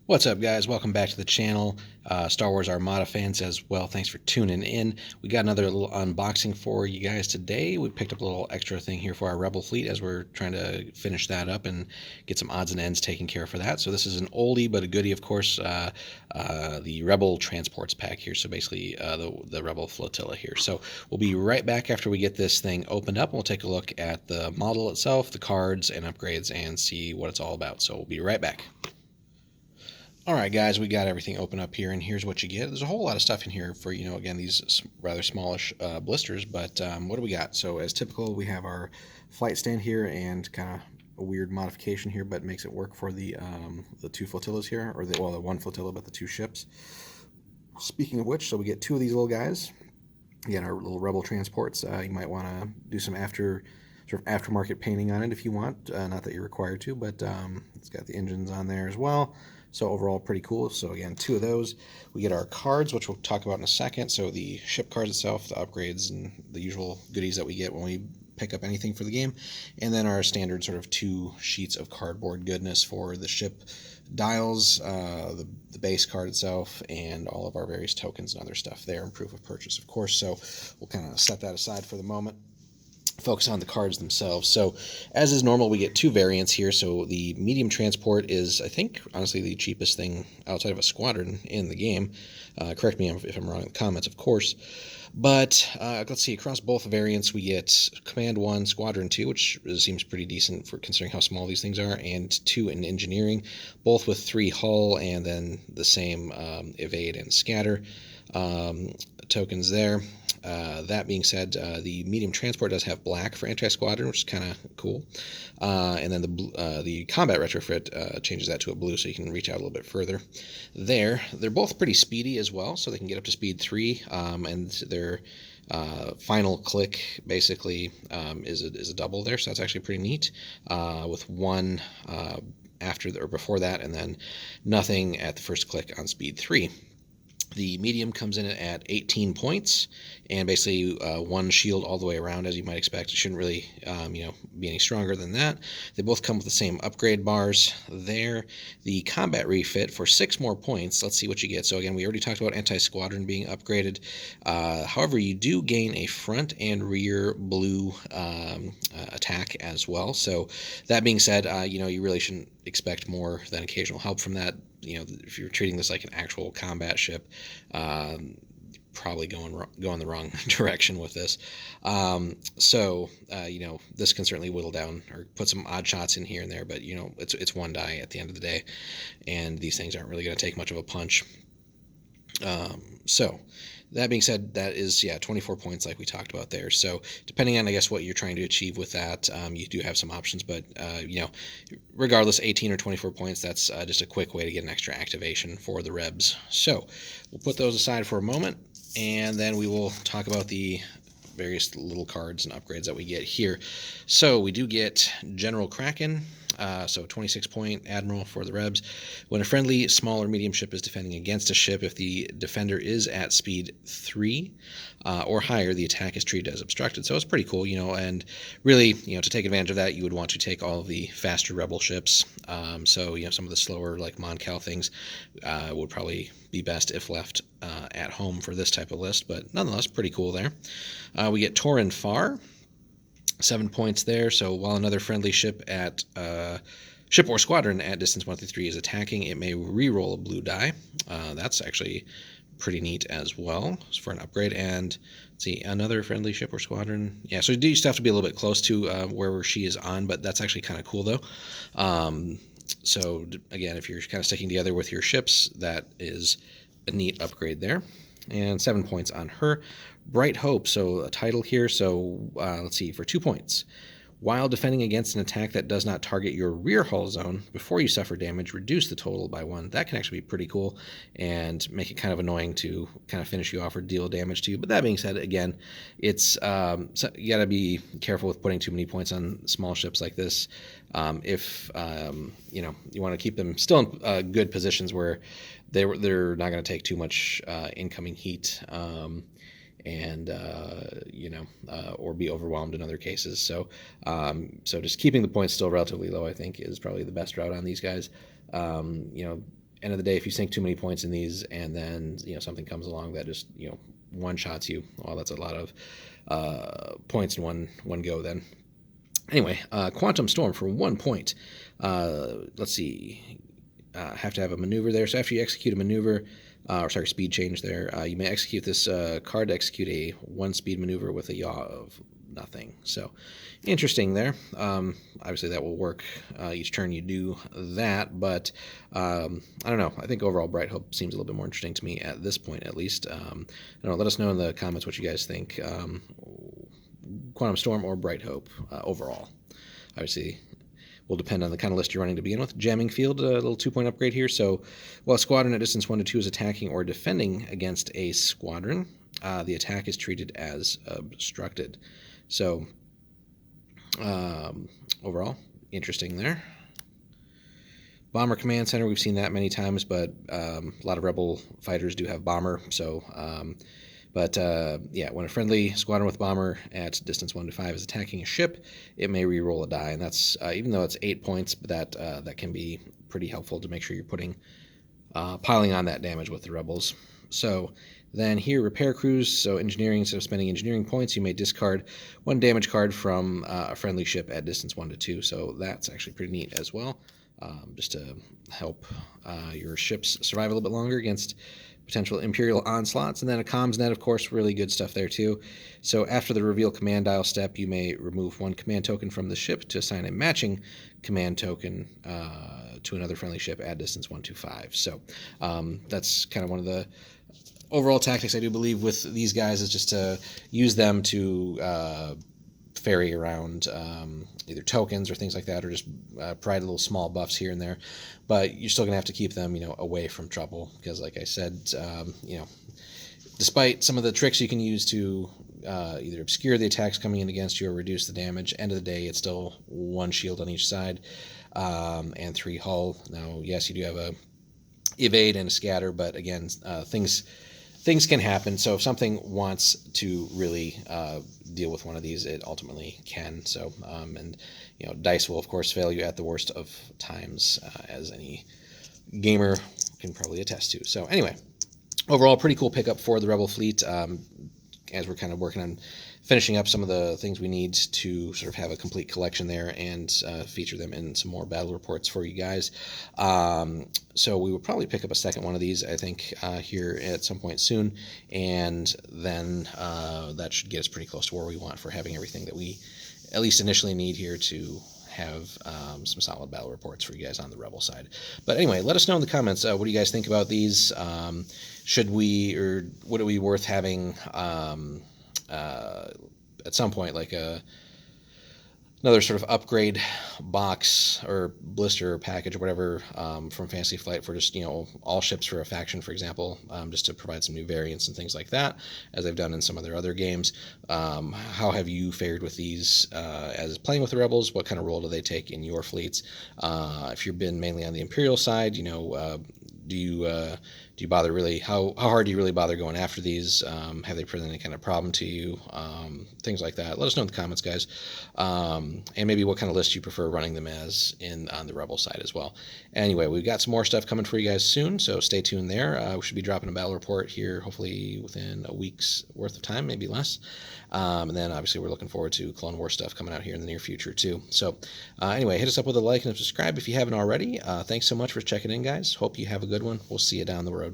What's up, guys? Welcome back to the channel. Star Wars Armada fans as well. Thanks for tuning in. We got another little unboxing for you guys today. We picked up a little extra thing here for our Rebel fleet as we're trying to finish that up and get some odds and ends taken care of for that. So this is an oldie but a goodie, of course, the Rebel transports pack here. So basically the Rebel flotilla here. So we'll be right back after we get this thing opened up. We'll take a look at the model itself, the cards and upgrades, and see what it's all about. So we'll be right back. All right, guys, we got everything open up here, and here's what you get. There's a whole lot of stuff in here for, again, these rather smallish blisters, but what do we got? So as typical, we have our flight stand here and kind of a weird modification here, but makes it work for the two flotillas here, or the one flotilla, but the two ships. Speaking of which, so we get two of these little guys. Again, our little Rebel transports. You might want to do some aftermarket painting on it if you want. Not that you're required to, but it's got the engines on there as well. So overall, pretty cool. So again, two of those. We get our cards, which we'll talk about in a second. So the ship cards itself, the upgrades, and the usual goodies that we get when we pick up anything for the game. And then our standard sort of 2 sheets of cardboard goodness for the ship dials, the base card itself, and all of our various tokens and other stuff there, and proof of purchase, of course. So we'll kind of set that aside for the moment. Focus on the cards themselves. So as is normal, we get 2 variants here. So the medium transport is, I think, honestly, the cheapest thing outside of a squadron in the game. Correct me if I'm wrong in the comments, of course. But let's see, across both variants, we get Command 1, Squadron 2, which seems pretty decent for considering how small these things are, and 2 in Engineering, both with 3 hull and then the same Evade and Scatter tokens there. That being said, the medium transport does have black for anti-squadron, which is kind of cool. And then the combat retrofit changes that to a blue, so you can reach out a little bit further there. They're both pretty speedy as well, so they can get up to speed 3, and their final click basically is a double there, so that's actually pretty neat, with 1 after or before that, and then nothing at the first click on speed 3. The medium comes in at 18 points, and basically 1 shield all the way around, as you might expect. It shouldn't really, be any stronger than that. They both come with the same upgrade bars there. The combat refit for 6 more points. Let's see what you get. So again, we already talked about anti-squadron being upgraded. However, you do gain a front and rear blue attack as well. So that being said, you really shouldn't expect more than occasional help from that. If you're treating this like an actual combat ship, probably going the wrong direction with this. This can certainly whittle down or put some odd shots in here and there, but it's 1 die at the end of the day, and these things aren't really going to take much of a punch. So that being said, that is 24 points like we talked about there. So depending on, I guess, what you're trying to achieve with that, you do have some options, but regardless, 18 or 24 points, that's just a quick way to get an extra activation for the Rebs. So we'll put those aside for a moment, and then we will talk about the various little cards and upgrades that we get here. So we do get General Kraken, so 26-point Admiral for the Rebs. When a friendly small or medium ship is defending against a ship, if the defender is at speed 3 or higher, the attack is treated as obstructed. So it's pretty cool, and really, to take advantage of that, you would want to take all of the faster Rebel ships. So some of the slower, like Mon Cal things, would probably be best if left at home for this type of list, but nonetheless, pretty cool there. We get Torin Far, 7 points there. So while another friendly ship ship or squadron at distance 1 through 3 is attacking, it may re-roll a blue die. That's actually pretty neat as well for an upgrade. And let's see, another friendly ship or squadron. Yeah, so you do still have to be a little bit close to wherever she is on, but that's actually kind of cool though. So again, if you're kind of sticking together with your ships, that is a neat upgrade there. And 7 points on her. Bright Hope, so a title here. So let's see, for 2 points. While defending against an attack that does not target your rear hull zone, before you suffer damage, reduce the total by 1. That can actually be pretty cool and make it kind of annoying to kind of finish you off or deal damage to you. But that being said, again, it's so you got to be careful with putting too many points on small ships like this. If you want to keep them still in good positions where they're not going to take too much incoming heat. Or be overwhelmed in other cases. So just keeping the points still relatively low, I think, is probably the best route on these guys. end of the day, if you sink too many points in these and then something comes along that just one shots you, well, that's a lot of points in one go then. Anyway, Quantum Storm for 1 point. Let's see. Have to have a maneuver there. So after you execute a maneuver, or sorry, speed change there, you may execute this card to execute a 1 speed maneuver with a yaw of nothing. So interesting there. Obviously that will work each turn you do that, but I don't know. I think overall Bright Hope seems a little bit more interesting to me at this point, at least. I don't know, let us know in the comments what you guys think. Quantum Storm or Bright Hope overall. Obviously will depend on the kind of list you're running to begin with. Jamming Field, a little 2-point upgrade here. So while a squadron at distance 1 to 2 is attacking or defending against a squadron, the attack is treated as obstructed. So overall, interesting there. Bomber Command Center, we've seen that many times, but a lot of Rebel fighters do have Bomber. So, yeah, when a friendly squadron with Bomber at distance 1 to 5 is attacking a ship, it may re-roll a die, and that's even though it's 8 points, but that can be pretty helpful to make sure you're piling on that damage with the Rebels. So then here, Repair Crews. So engineering, instead of spending engineering points, you may discard 1 damage card from a friendly ship at distance 1 to 2. So that's actually pretty neat as well, just to help your ships survive a little bit longer against potential Imperial onslaughts. And then a comms net, of course, really good stuff there too. So after the reveal command dial step, you may remove 1 command token from the ship to assign a matching command token to another friendly ship at distance 1 to 5. So that's kind of one of the overall tactics I do believe with these guys, is just to use them to ferry around either tokens or things like that, or just provide little small buffs here and there. But you're still gonna have to keep them, away from trouble, because, like I said, despite some of the tricks you can use to either obscure the attacks coming in against you or reduce the damage, end of the day, it's still 1 shield on each side and 3 hull. Now, yes, you do have a evade and a scatter, but again, things can happen. So if something wants to really deal with one of these, it ultimately can. So and dice will of course fail you at the worst of times, as any gamer can probably attest to. So anyway, overall pretty cool pickup for the Rebel fleet, as we're kind of working on finishing up some of the things we need to sort of have a complete collection there and feature them in some more battle reports for you guys. So we will probably pick up a second one of these, I think, here at some point soon, and then that should get us pretty close to where we want for having everything that we at least initially need here to have some solid battle reports for you guys on the Rebel side. But anyway, let us know in the comments, what do you guys think about these? Should we, or would it be worth having at some point like another sort of upgrade box or blister package or whatever from Fantasy Flight for just all ships for a faction, for example, just to provide some new variants and things like that, as I've done in some of their other games. How have you fared with these as playing with the Rebels? What kind of role do they take in your fleets? If you've been mainly on the Imperial side, do you bother really? How hard do you really bother going after these? Have they presented any kind of problem to you? Things like that. Let us know in the comments, guys. And maybe what kind of list you prefer running them as on the Rebel side as well. Anyway, we've got some more stuff coming for you guys soon, so stay tuned there. We should be dropping a battle report here, hopefully within a week's worth of time, maybe less. And then obviously we're looking forward to Clone Wars stuff coming out here in the near future too. So anyway, hit us up with a like and a subscribe if you haven't already. Thanks so much for checking in, guys. Hope you have a good one. We'll see you down the road.